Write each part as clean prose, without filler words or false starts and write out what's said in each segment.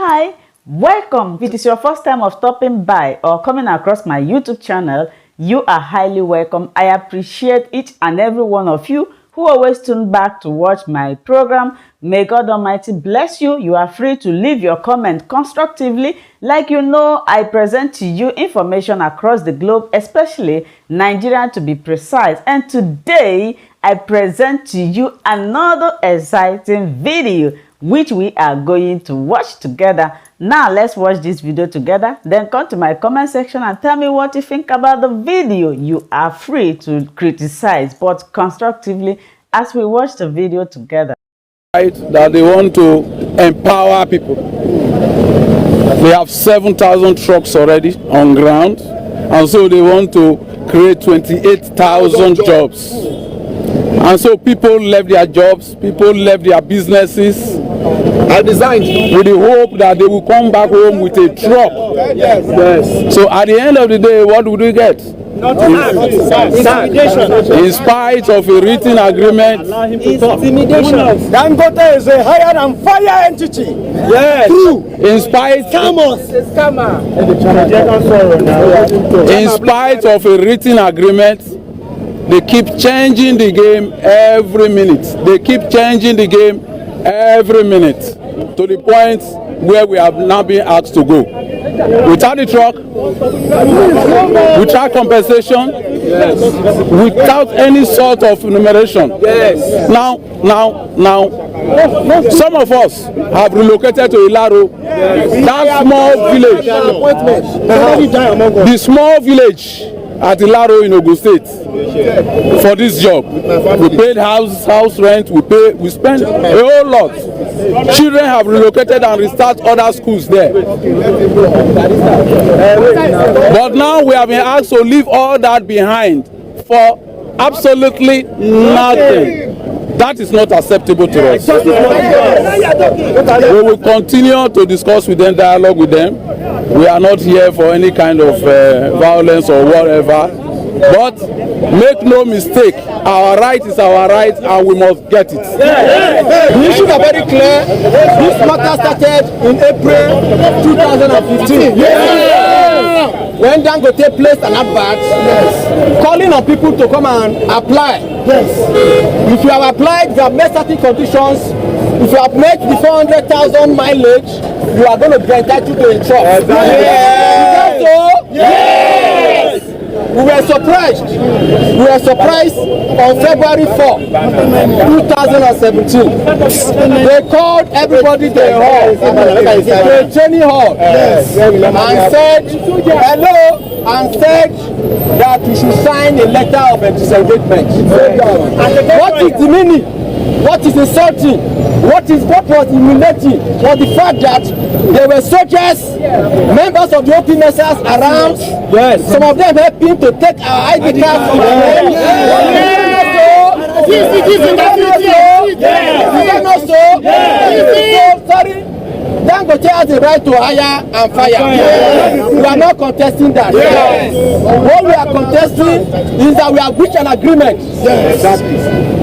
Hi, welcome. If it is your first time of stopping by or coming across my YouTube channel, you are highly welcome. I appreciate each and every one of you who always tune back to watch my program. May God Almighty bless you. You are free to leave your comment constructively. Like you know, I present to you information across the globe, especially Nigeria to be precise. And today, I present to you another exciting video which we are going to watch together. Now let's watch this video together, then come to my comment section and tell me what you think about the video. You are free to criticize, but constructively, as we watch the video together. Right, that they want to empower people. They have 7,000 trucks already on ground, and so they want to create 28,000 jobs. And so people left their jobs, people left their businesses, are designed with the hope that they will come back home with a truck. Yes. So at the end of the day, what would we get? Intimidation. In spite of a written agreement, intimidation. Dangote is a higher and fire entity. Yes. True. In spite of a written agreement, they keep changing the game every minute. They keep changing the game every minute to the point where we have now been asked to go. Without the truck, without compensation, yes, without any sort of remuneration. Yes. Now, some of us have relocated to Ilaro, yes, that small village, the small village at Ilaro in Ogun State, for this job. We paid house rent, we spent a whole lot. Children have relocated and restart other schools there. But now we have been asked to leave all that behind for absolutely nothing. That is not acceptable to us. We will continue to discuss with them, dialogue with them. We are not here for any kind of violence or whatever. But make no mistake, our right is our right and we must get it. The issues are very clear. This matter started in April 2015. When Dangote placed an advert, calling on people to come and apply. If you have applied, you have met certain conditions. If you have made the 400,000 mileage, you are going to be entitled to a truck. Yes. We were surprised. We were surprised on February 4, 2017. They called everybody to a hall, to a training hall, and said hello, and said that we should sign a letter of disengagement. What is the meaning? What is insulting? What was humiliating was the fact that there were soldiers, members of the OPMSs around. Yes. Some of them helping to take our ID cards from our men. Sorry. Dangote has the right to hire and fire. We are not contesting that. What we are contesting is that we have reached an agreement.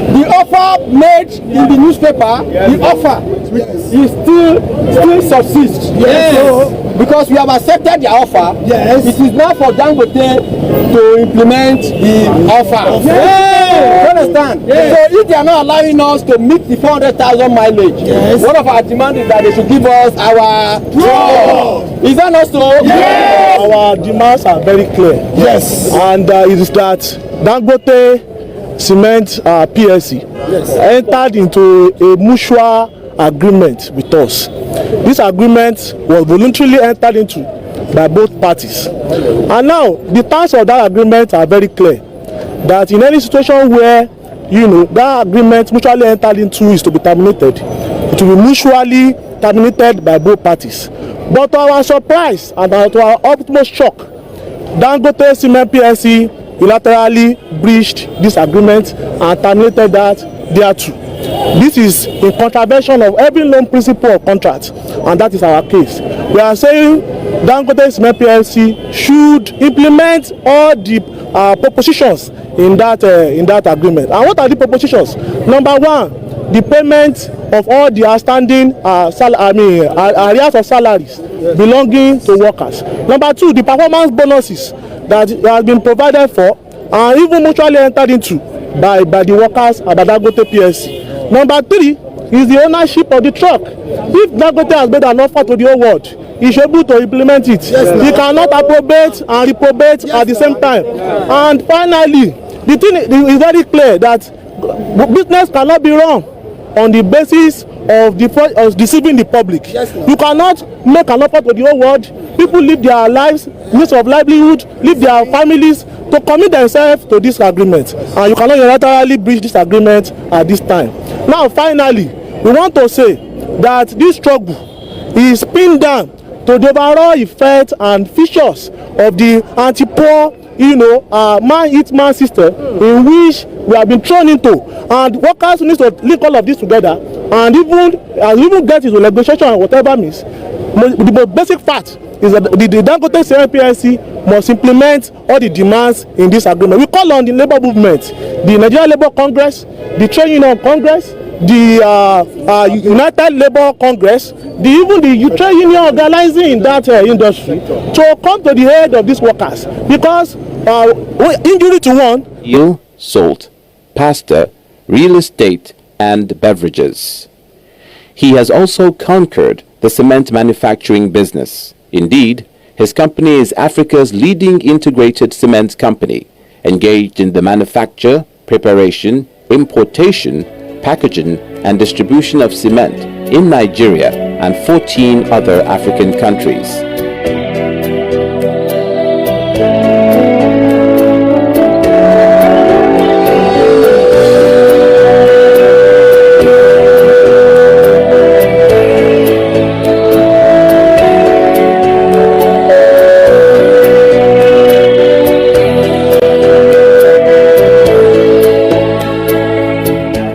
The offer made in the newspaper, the offer is still subsists. Because we have accepted the offer, it is now for Dangote to implement the offer. You understand? So if they are not allowing us to meet the 400,000 mileage, one of our demands is that they should give us our truck. Is that not so? Yes. Our demands are very clear. Yes. And it is that Dangote Cement PLC entered into a mutual agreement with us. This agreement was voluntarily entered into by both parties. And now the terms of that agreement are very clear. That in any situation where that agreement mutually entered into is to be terminated, it will be mutually terminated by both parties. But to our surprise and to our utmost shock, Dangote Cement PLC unilaterally breached this agreement and terminated that thereto. This is in contravention of every known principle of contract, and that is our case. We are saying Dangote Cement PLC should implement all the propositions in that agreement. And what are the propositions? Number one, the payment of all the outstanding arrears of salaries belonging to workers. Number two, the performance bonuses that has been provided for and even mutually entered into by the workers at the Dangote PLC. Number three is the ownership of the truck. If Dangote has made an offer to the whole world, he should be able to implement it. He cannot approbate and reprobate at the same time. And finally, the thing is very clear that business cannot be run on the basis of deceiving the public. You cannot make an offer to the whole world. People live their lives, means of livelihood, live their families to commit themselves to this agreement. And you cannot unilaterally breach this agreement at this time. Now, finally, we want to say that this struggle is pinned down to the overall effect and features of the anti-poor, man-eat-man system in which we have been thrown into. And workers need to link all of this together and even get into negotiation or whatever means. The most basic fact is that the Dangote PLC must implement all the demands in this agreement. We call on the labor movement, the Nigerian Labour Congress, the Trade Union Congress, the United Labour Congress, even the trade union organizing in that industry to come to the aid of these workers, because injury to one. Steel, salt, pasta, real estate, and beverages. He has also conquered the cement manufacturing business. Indeed, his company is Africa's leading integrated cement company, engaged in the manufacture, preparation, importation, packaging, and distribution of cement in Nigeria and 14 other African countries.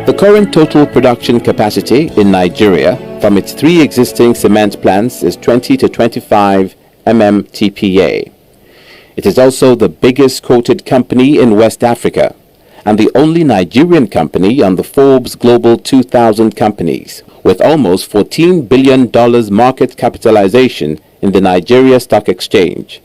The current total production capacity in Nigeria from its 3 existing cement plants is 20 to 25 mmtpa. It is also the biggest quoted company in West Africa and the only Nigerian company on the Forbes Global 2000 companies, with almost $14 billion market capitalization in the Nigeria Stock Exchange.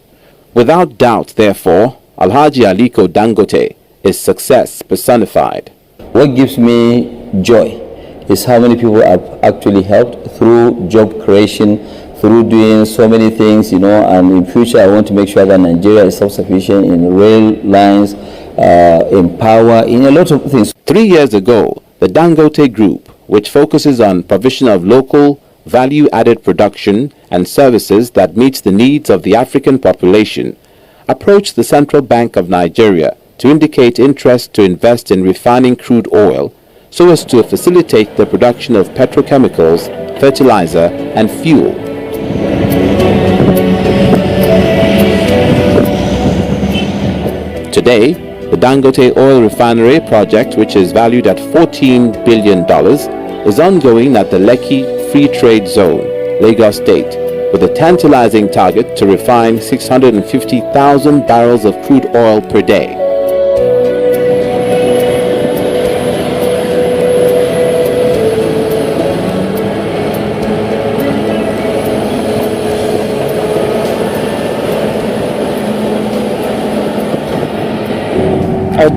Without doubt, therefore, Alhaji Aliko Dangote is success personified. What gives me joy is how many people I've actually helped through job creation, through doing so many things, and in future I want to make sure that Nigeria is self-sufficient in rail lines, in power, in a lot of things. 3 years ago, the Dangote Group, which focuses on provision of local value-added production and services that meets the needs of the African population, approached the Central Bank of Nigeria to indicate interest to invest in refining crude oil so as to facilitate the production of petrochemicals, fertilizer, and fuel. Today, the Dangote Oil Refinery project, which is valued at $14 billion, is ongoing at the Lekki Free Trade Zone, Lagos State, with a tantalizing target to refine 650,000 barrels of crude oil per day.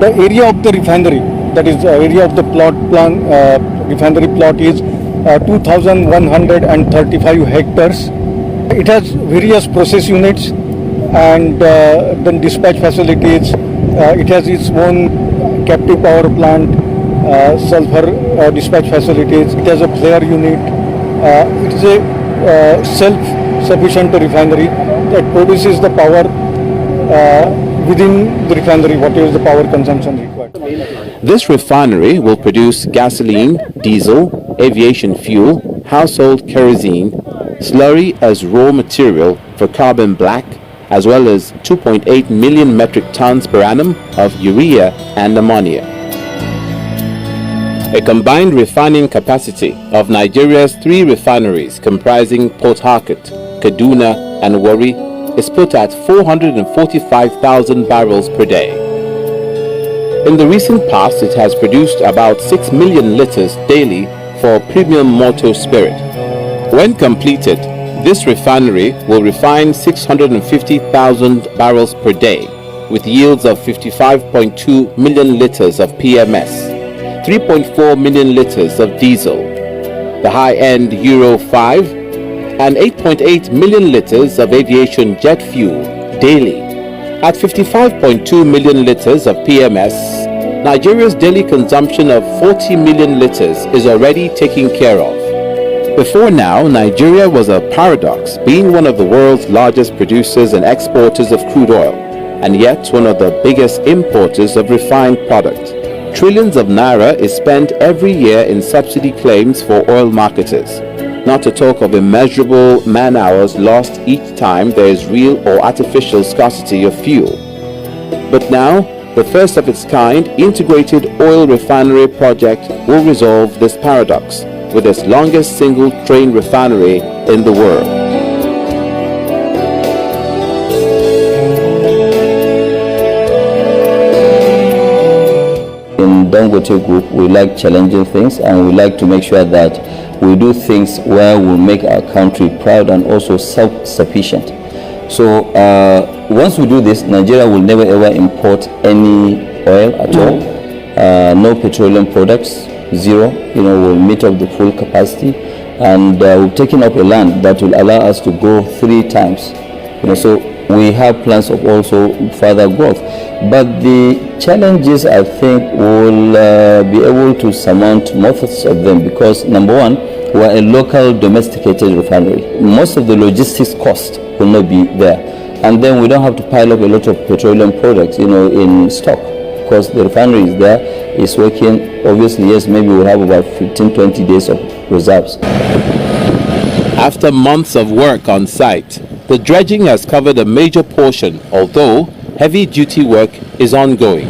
The area of the refinery, that is the area of the refinery plot is 2,135 hectares. It has various process units and then dispatch facilities. It has its own captive power plant, sulfur dispatch facilities. It has a flare unit. It is a self-sufficient refinery that produces the power within the refinery, whatever the power consumption required. This refinery will produce gasoline, diesel, aviation fuel, household kerosene, slurry as raw material for carbon black, as well as 2.8 million metric tons per annum of urea and ammonia. A combined refining capacity of Nigeria's 3 refineries comprising Port Harcourt, Kaduna, and Warri is put at 445,000 barrels per day. In the recent past, it has produced about 6 million liters daily for premium maltose spirit. When completed, this refinery will refine 650,000 barrels per day with yields of 55.2 million litres of PMS, 3.4 million litres of diesel, the high-end Euro 5, and 8.8 million litres of aviation jet fuel daily. At 55.2 million litres of PMS, Nigeria's daily consumption of 40 million litres is already taken care of. Before now, Nigeria was a paradox, being one of the world's largest producers and exporters of crude oil, and yet one of the biggest importers of refined product. Trillions of naira is spent every year in subsidy claims for oil marketers, not to talk of immeasurable man-hours lost each time there is real or artificial scarcity of fuel. But now, the first of its kind integrated oil refinery project will resolve this paradox with its longest single train refinery in the world. In Dangote Group, we like challenging things, and we like to make sure that we do things where we make our country proud and also self-sufficient. So once we do this, Nigeria will never ever import any oil at all. No petroleum products, zero. We'll meet up the full capacity, and we've taken up a land that will allow us to grow 3 times. So we have plans of also further growth. But the challenges, I think, will be able to surmount most of them, because number one, we're a local domesticated refinery. Most of the logistics cost will not be there, and then we don't have to pile up a lot of petroleum products in stock, because the refinery is there, it's working. Obviously, yes, maybe we'll have about 15-20 days of reserves. After months of work on site, the dredging has covered a major portion, although heavy duty work is ongoing.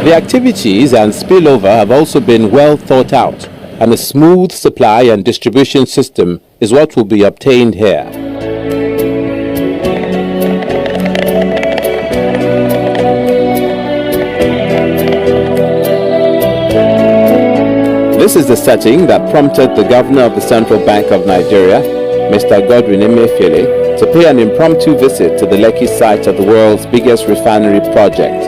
The activities and spillover have also been well thought out, and a smooth supply and distribution system is what will be obtained here. This is the setting that prompted the governor of the Central Bank of Nigeria, Mr. Godwin Emefiele, to pay an impromptu visit to the Lekki site of the world's biggest refinery project.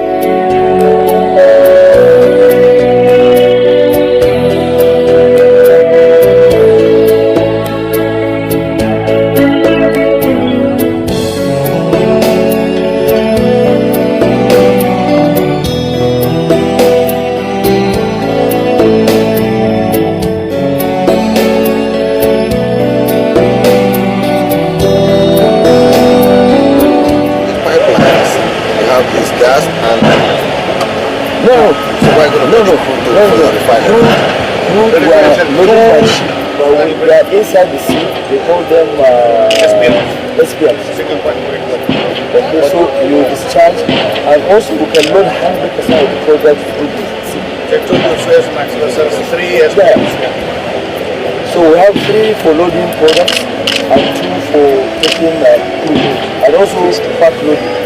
Inside the sea, they call them SPMs. Okay, so you discharge, and also you can load 100% of the product through the sea. So we have 3 for loading products and 2 for taking crude, and also pack loading.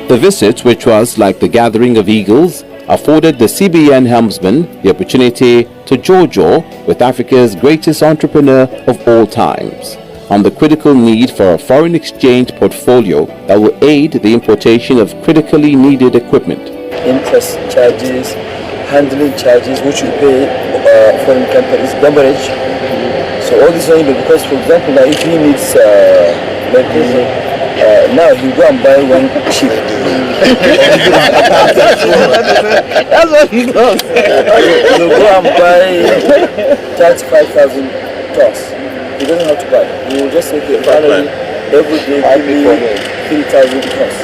The visit, which was like the gathering of eagles, afforded the CBN helmsman the opportunity to jaw with Africa's greatest entrepreneur of all times on the critical need for a foreign exchange portfolio that will aid the importation of critically needed equipment. Interest charges, handling charges, which you pay foreign companies, demurrage. So all this only because, for example, now if he needs now you go and buy one chip. That's what he does. You go and buy 35,000 tons. He doesn't have to buy. You will just say, okay, finally, every day give me 3,000 tons.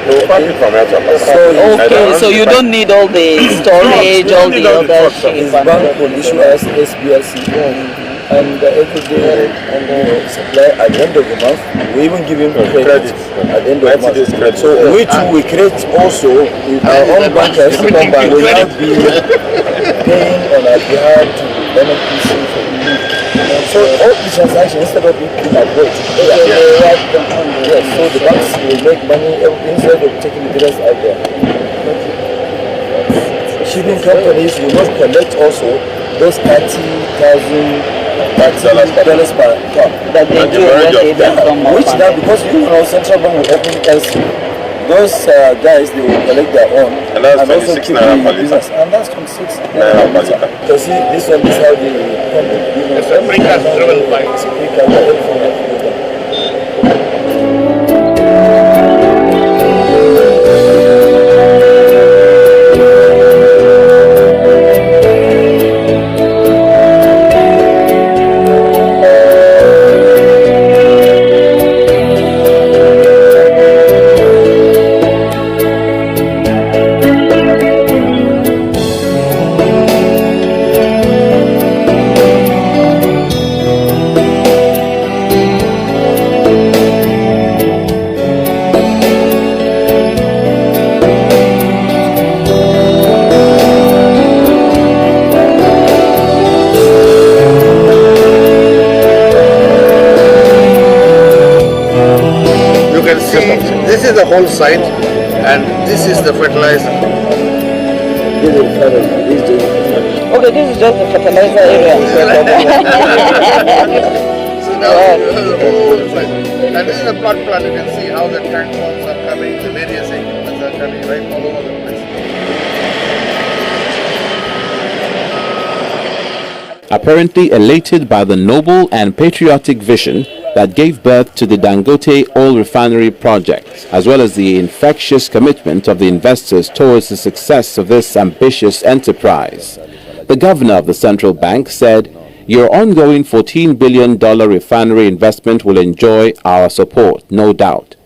Okay, so you don't need all the storage, all the other shit. Bank will issue us SBLC, and every day supply at the end of the month. We even give him credit at the end of the month. So we too, we create also with our own bankers. We will now be paying on our behalf to NNPC for so all these transactions instead of being at work. Yes, so the banks will make money instead of taking the bidders out there. Shipping companies will not collect also those $30,000 per car. That they do when they don't come Which now, because central bank will open LC, those guys, they will collect their own and also keep the business. And that's 26 naira per liter. So see, this one is how they handle. It's a precast driven pipe. It's a precast. This is the whole site, and this is the fertilizer. Okay, this is just the fertilizer area. So now this is the whole site. And this is the plot plan. You can see how the tank forms are coming, the various equipments are coming right all over the place. Apparently elated by the noble and patriotic vision that gave birth to the Dangote oil refinery project, as well as the infectious commitment of the investors towards the success of this ambitious enterprise. The governor of the central bank said, "Your ongoing $14 billion refinery investment will enjoy our support, no doubt.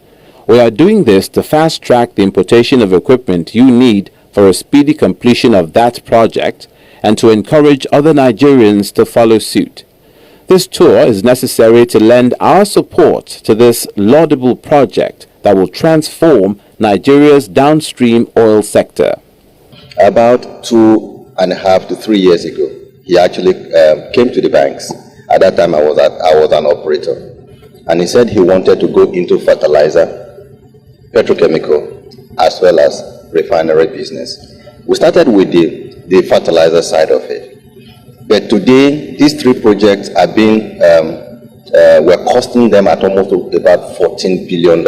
We are doing this to fast-track the importation of equipment you need for a speedy completion of that project and to encourage other Nigerians to follow suit. This tour is necessary to lend our support to this laudable project that will transform Nigeria's downstream oil sector." About 2.5 to 3 years ago, he actually came to the banks. At that time, I was an operator. And he said he wanted to go into fertilizer, petrochemical, as well as refinery business. We started with the fertilizer side of it. But today, these three projects are being, we're costing them at almost about $14 billion,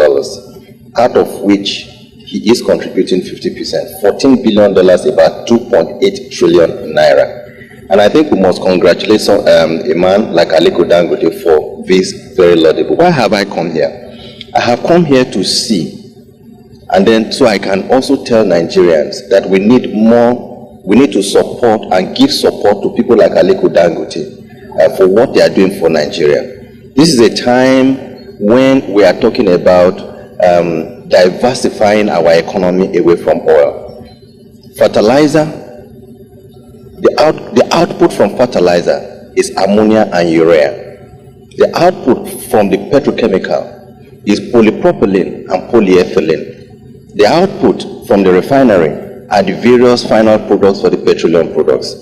out of which he is contributing 50%. $14 billion, about 2.8 trillion naira. And I think we must congratulate a man like ALIKO Dangote for this very laudable. Why have I come here? I have come here to see, and then so I can also tell Nigerians that we need more. We need to support and give support to people like ALIKO Dangote for what they are doing for Nigeria. This is a time when we are talking about diversifying our economy away from oil. Fertilizer, the output from fertilizer is ammonia and urea. The output from the petrochemical is polypropylene and polyethylene. The output from the refinery are the various final products for the petroleum products.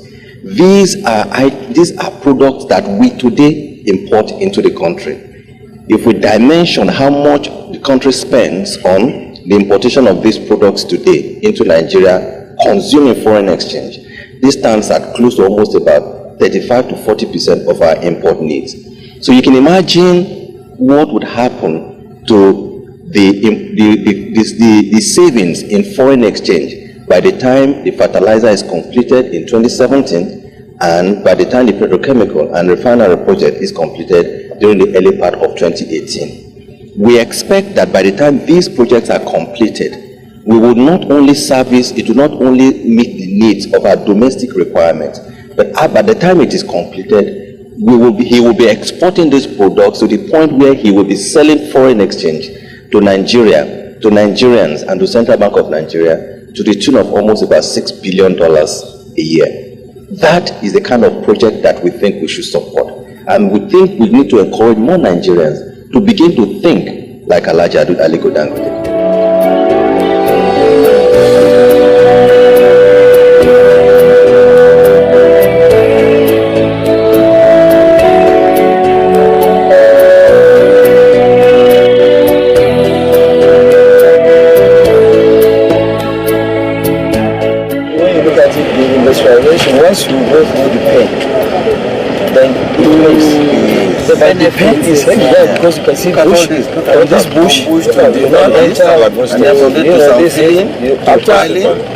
These are products that we today import into the country. If we dimension how much the country spends on the importation of these products today into Nigeria, consuming foreign exchange, this stands at close to almost about 35 to 40% of our import needs. So you can imagine what would happen to the savings in foreign exchange by the time the fertilizer is completed in 2017, and by the time the petrochemical and refinery project is completed during the early part of 2018. We expect that by the time these projects are completed, we will not only service, it will not only meet the needs of our domestic requirements, but by the time it is completed, he will be exporting these products to the point where he will be selling foreign exchange to Nigeria to Nigerians and to Central Bank of Nigeria to the tune of almost about $6 billion a year. That is the kind of project that we think we should support. And we think we need to encourage more Nigerians to begin to think like Alhaji Aliko Dangote. Once you go through the pain, then it makes the pain is there because you can see bush, from this bush, you not enter,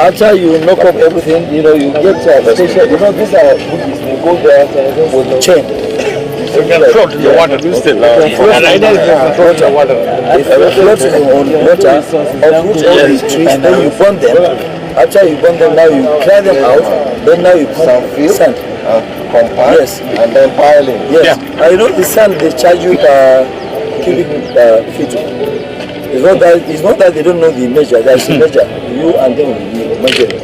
after you knock up everything, you get special, these are bushes, they go there with the chain. Float the water. If you float on water, uproot all these trees, then you burn them. After you burn them, now you clear them out. Then now you put sand, Compact, yes, and then piling. yes. And the sand they charge you per cubic feet. It's not that they don't know the measure. There's a measure. You and them will be measuring.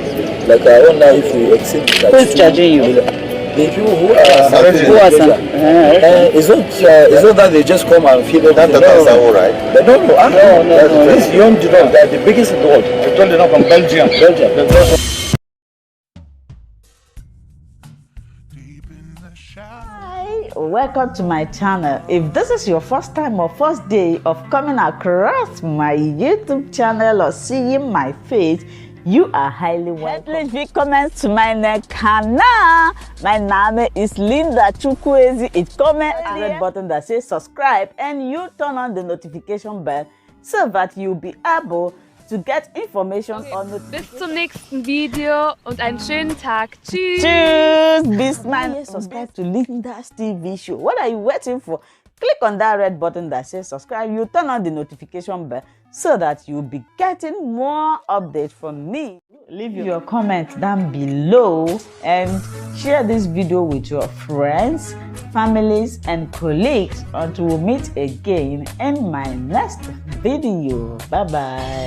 Like now, if you exceed that, Who's charging you? The people who are it's not that they just come and feed everything. That's all right. But no. This young drum, they're the biggest in the world. I told you from Belgium. Hi, welcome to my channel. If this is your first time or first day of coming across my YouTube channel or seeing my face, you are highly welcome. Herzlich willkommen zu meinem Kanal. My name is Linda Chukwuezi. It comment the red button that says subscribe and you turn on the notification bell so that you'll be able to get information on the Bis zum nächsten Video und einen schönen Tag. Tschüss. Tschüss. Bis man subscribe to Linda's TV show. What are you waiting for? Click on that red button that says subscribe. You turn on the notification bell so that you'll be getting more updates from me. Leave your comments down below and share this video with your friends, families, and colleagues until we meet again in my next video. Bye bye.